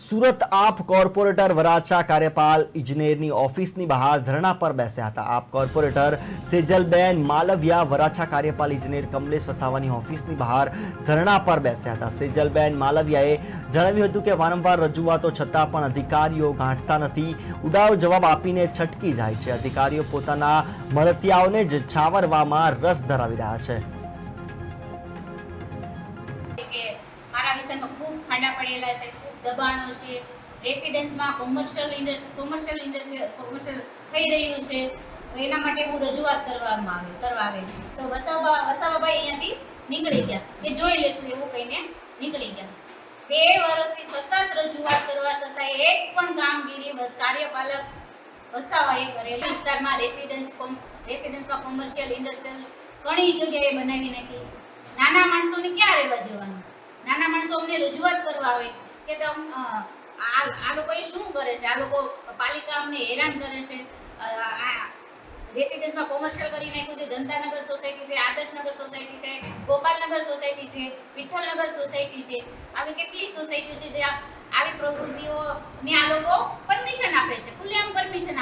સુરત આપ કોર્પોરેટર વરાછા કાર્યપાલ ઇજનેરની ઓફિસની બહાર ધરણા પર બેસ્યા હતા। આપ કોર્પોરેટર સેજલબેન માલવિયા વરાછા કાર્યપાલ ઇજનેર કમલેશ વસાવાની ઓફિસની બહાર ધરણા પર બેસ્યા હતા। સેજલબેન માલવિયાએ જણાવ્યું હતું કે વારંવાર રજૂઆતો છતાં પણ અધિકારીઓ ગાંઠતા નથી, ઉડાવ જવાબ આપીને છટકી જાય છે। અધિકારીઓ પોતાના મળતિયાઓને જ છાવરવામાં રસ ધરાવી રહ્યા છે। મારા વિસ્તારમાં ખૂબ ખાડા પડેલા છે, ખૂબ દબાણો છે, રેસિડેન્સમાં કોમર્શિયલ થઈ રહ્યું છે, તો એના માટે હું રજૂઆત કરવા આવે તો વસાવાભાઈ અહીંયાથી નીકળી ગયા કે જોઈ લેશું એવું કહીને નીકળી ગયા। 2 વર્ષથી સતત રજૂઆત કરવા છતાં એક પણ કામગીરી કાર્યપાલક વસાવાએ કરેલી વિસ્તારમાં રેસિડેન્સમાં કોમર્શિયલ ઇન્ડસ્ટ્રીયલ ઘણી જગ્યાએ બનાવી નાખી। નાના માણસોને ક્યાં રહેવા જવાનું? નાના માણસો અમને રજૂઆત કરવા આવે કે આ લોકો શું કરે છે, આ લોકો પાલિકા અમને હેરાન કરે છે। રેસિડેન્સમાં કોમર્શિયલ કરી નાખ્યું છે, જનતાનગર સોસાયટી છે, આદર્શનગર સોસાયટી છે, ગોપાલનગર સોસાયટી છે, વિઠ્ઠલનગર સોસાયટી છે, આવી કેટલી સોસાયટીઓ છે જ્યાં આવી પ્રવૃત્તિઓને આ લોકો પરમિશન આપે છે, ખુલ્લેઆમ પરમિશન